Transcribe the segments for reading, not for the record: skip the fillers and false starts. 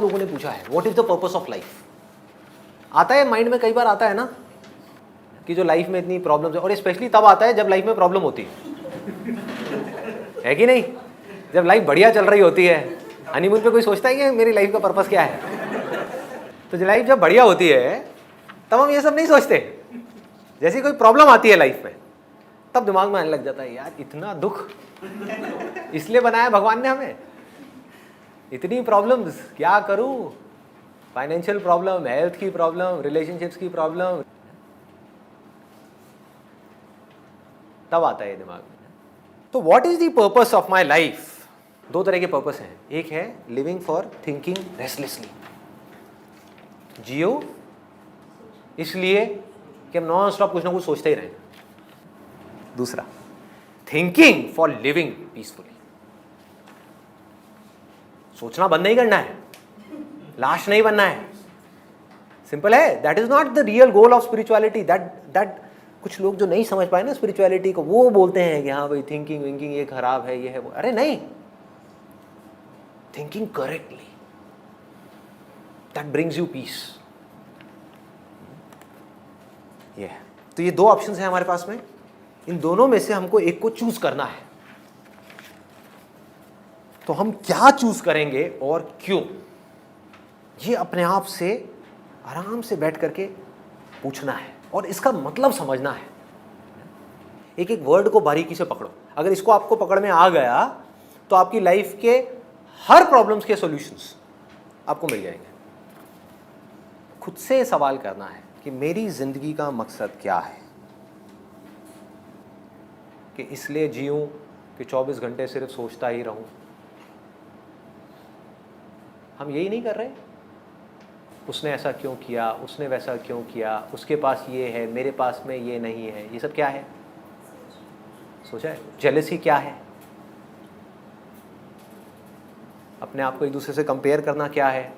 लोगों ने पूछा है what is the purpose of life. आता है माइंड में, कई बार आता है ना कि जो लाइफ में इतनी प्रॉब्लम्स है, और स्पेशली तब आता है जब लाइफ में प्रॉब्लम होती है कि नहीं। जब लाइफ बढ़िया चल रही होती है, हनीमून पे कोई सोचता है कि मेरी लाइफ का पर्पस क्या है। तो जो लाइफ जब बढ़िया होती है तब हम ये सब नहीं सोचते। जैसी कोई प्रॉब्लम आती है लाइफ में तब दिमाग में आने लग जाता है यार इतना दुख इसलिए बनाया भगवान ने हमें, इतनी प्रॉब्लम्स क्या करूं, फाइनेंशियल प्रॉब्लम, हेल्थ की प्रॉब्लम, रिलेशनशिप्स की प्रॉब्लम, तब आता है दिमाग में। तो what is the purpose of my life. दो तरह के पर्पस हैं, एक है लिविंग फॉर थिंकिंग रेस्टलेसली, जियो इसलिए कि हम नॉन स्टॉप कुछ ना कुछ सोचते ही रहें। दूसरा थिंकिंग फॉर लिविंग पीसफुली, सोचना बंद नहीं करना है, लाश नहीं बनना है, सिंपल है। That is not the real goal of spirituality. That कुछ लोग जो नहीं समझ पाए ना स्पिरिचुअलिटी को, वो बोलते हैं कि हाँ भाई थिंकिंग विंकिंग ये खराब है, ये है वो। अरे नहीं, thinking correctly that brings you peace. ये तो ये दो ऑप्शंस हैं हमारे पास में, इन दोनों में से हमको एक को चूज करना है। तो हम क्या चूज करेंगे और क्यों, ये अपने आप से आराम से बैठ करके पूछना है और इसका मतलब समझना है। एक एक वर्ड को बारीकी से पकड़ो। अगर इसको आपको पकड़ में आ गया तो आपकी लाइफ के हर प्रॉब्लम्स के सॉल्यूशंस आपको मिल जाएंगे। खुद से सवाल करना है कि मेरी जिंदगी का मकसद क्या है, कि इसलिए जीऊं कि 24 घंटे सिर्फ सोचता ही रहूं। हम यही नहीं कर रहे। उसने ऐसा क्यों किया, उसने वैसा क्यों किया, उसके पास ये है मेरे पास में ये नहीं है, ये सब क्या है, सोचा है। जेलसी क्या है, अपने आप को एक दूसरे से कंपेयर करना क्या है।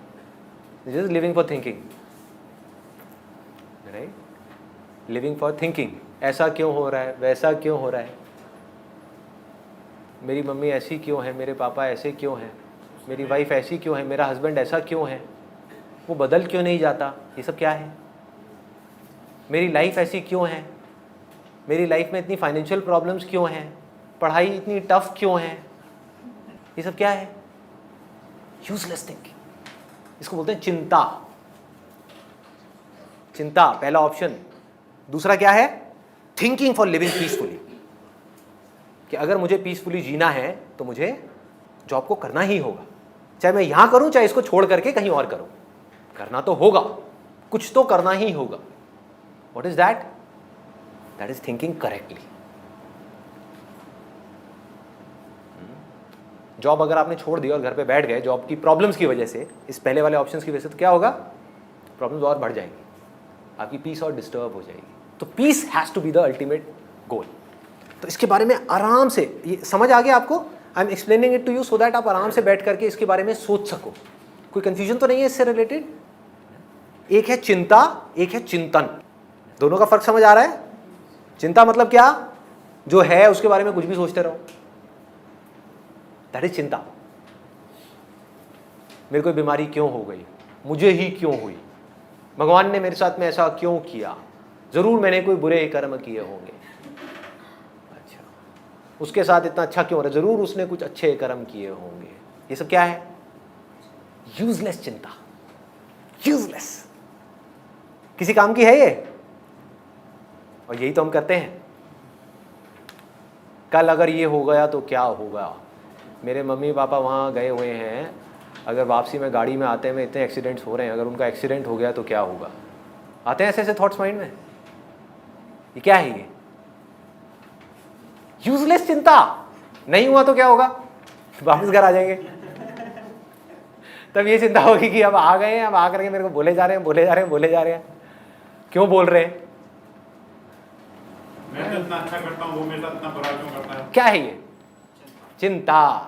This is living for thinking, right. Living for thinking, ऐसा क्यों हो रहा है, वैसा क्यों हो रहा है, मेरी मम्मी ऐसी क्यों है, मेरे पापा ऐसे क्यों हैं, मेरी वाइफ ऐसी क्यों है, मेरा हस्बैंड ऐसा क्यों है, वो बदल क्यों नहीं जाता, ये सब क्या है। मेरी लाइफ ऐसी क्यों है, मेरी लाइफ में इतनी फाइनेंशियल प्रॉब्लम्स क्यों हैं, पढ़ाई इतनी टफ क्यों है, ये सब क्या है। यूजलेस थिंकिंग, इसको बोलते हैं चिंता। चिंता पहला ऑप्शन। दूसरा क्या है, थिंकिंग फॉर लिविंग पीसफुली, कि अगर मुझे पीसफुली जीना है तो मुझे जॉब को करना ही होगा, चाहे मैं यहां करूं चाहे इसको छोड़ करके कहीं और करूं, करना तो होगा, कुछ तो करना ही होगा। What is that, that is thinking correctly. Job अगर आपने छोड़ दी और घर पे बैठ गए जॉब की प्रॉब्लम्स की वजह से, इस पहले वाले ऑप्शंस की वजह से, तो क्या होगा, प्रॉब्लम्स और बढ़ जाएंगी, आपकी पीस और डिस्टर्ब हो जाएगी। तो peace has to be the ultimate goal. तो इसके बारे में आराम से, ये समझ आ गया आपको, I am explaining it to you so that आप आराम से बैठ करके इसके बारे में सोच सको। कोई कंफ्यूजन तो नहीं है इससे रिलेटेड। एक है चिंता, एक है चिंतन, दोनों का फर्क समझ आ रहा है। चिंता मतलब क्या, जो है उसके बारे में कुछ भी सोचते रहो, दैट इज चिंता। मेरे को बीमारी क्यों हो गई, मुझे ही क्यों हुई, भगवान ने मेरे साथ में ऐसा क्यों किया, जरूर मैंने कोई बुरे कर्म किए होंगे, अच्छा उसके साथ इतना अच्छा क्यों हो रहा है, जरूर उसने कुछ अच्छे कर्म किए होंगे। ये सब क्या है, यूजलेस चिंता, यूजलेस, किसी काम की है ये। और यही तो हम करते हैं। कल अगर ये हो गया तो क्या होगा, मेरे मम्मी पापा वहाँ गए हुए हैं, अगर वापसी में गाड़ी में आते में इतने एक्सीडेंट्स हो रहे हैं, अगर उनका एक्सीडेंट हो गया तो क्या होगा। आते हैं ऐसे ऐसे थॉट्स माइंड में। ये क्या है, ये यूजलेस चिंता। नहीं हुआ तो क्या होगा, वापस घर आ जाएंगे। तब ये चिंता होगी कि अब आ गए हैं, अब आ करके मेरे को बोले जा रहे हैं, बोले जा रहे हैं, बोले जा रहे हैं, क्यों बोल रहे हैं, मैं इतना अच्छा करता हूं वो मेरे साथ इतना बुरा क्यों करता है। क्या है ये, चिंता।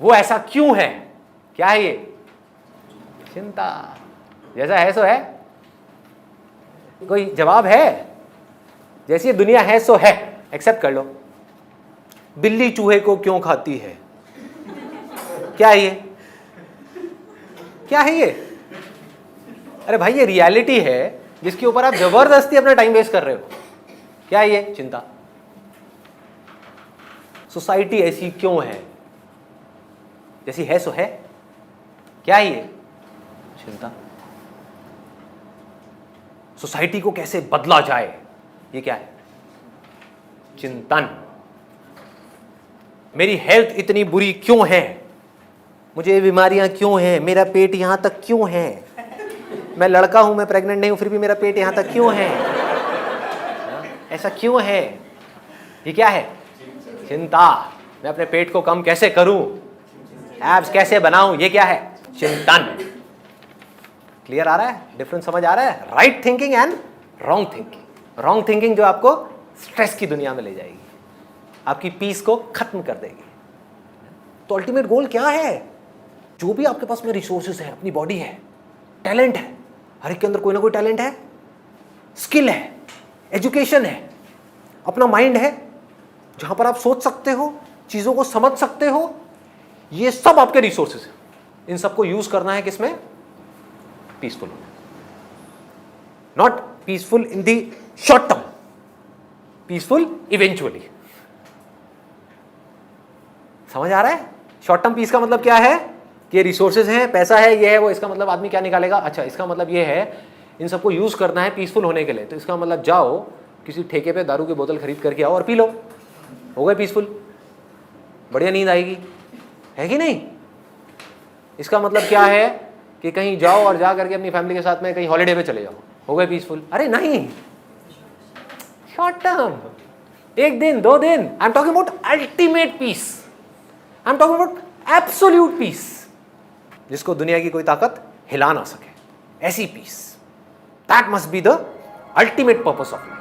वो ऐसा क्यों है, क्या है ये, चिंता। जैसा है सो है, कोई जवाब है, जैसी दुनिया है सो है, एक्सेप्ट कर लो। बिल्ली चूहे को क्यों खाती है, क्या है ये, क्या है ये? अरे भाई ये रियलिटी है जिसके ऊपर आप जबरदस्ती अपना टाइम वेस्ट कर रहे हो। क्या है ये? चिंता। सोसाइटी ऐसी क्यों है? जैसी है सो है। क्या है ये? चिंता। सोसाइटी को कैसे बदला जाए, ये क्या है? चिंतन। मेरी हेल्थ इतनी बुरी क्यों है, मुझे ये बीमारियां क्यों हैं, मेरा पेट यहां तक क्यों है, मैं लड़का हूं, मैं प्रेग्नेंट नहीं हूं, फिर भी मेरा पेट यहां तक क्यों है, ऐसा क्यों है? ये क्या है? चिंता। मैं अपने पेट को कम कैसे करूं, एब्स कैसे बनाऊं, ये क्या है? चिंतन। क्लियर आ रहा है? डिफरेंस समझ आ रहा है? Right thinking and wrong thinking. Wrong thinking जो आपको स्ट्रेस की दुनिया में ले जाएगी, आपकी पीस को खत्म कर देगी। तो अल्टीमेट गोल क्या है? जो भी आपके पास में रिसोर्सेज है, अपनी बॉडी है, टैलेंट है, हर एक के अंदर कोई ना कोई टैलेंट है, स्किल है, एजुकेशन है, अपना माइंड है जहां पर आप सोच सकते हो, चीजों को समझ सकते हो, ये सब आपके रिसोर्सेज हैं। इन सबको यूज करना है किसमें? Peaceful. Not peaceful in the short term, peaceful eventually. समझ आ रहा है? शॉर्ट टर्म पीस का मतलब क्या है कि रिसोर्सेज हैं, पैसा है, ये है वो। इसका मतलब आदमी क्या निकालेगा? अच्छा, इसका मतलब ये है इन सबको यूज करना है पीसफुल होने के लिए। तो इसका मतलब जाओ किसी ठेके पे दारू की बोतल खरीद करके आओ और पी लो, हो गए पीसफुल, बढ़िया नींद आएगी, है कि नहीं? इसका मतलब क्या है कि कहीं जाओ और जा करके अपनी फैमिली के साथ में कहीं हॉलीडे पे चले जाओ, हो गए पीसफुल। अरे नहीं, शॉर्ट टर्म, एक दिन, 2 दिन। I am talking about ultimate peace, I am talking about absolute peace, जिसको दुनिया की कोई ताकत हिला ना सके। ऐसी peace, that must be the ultimate purpose of life.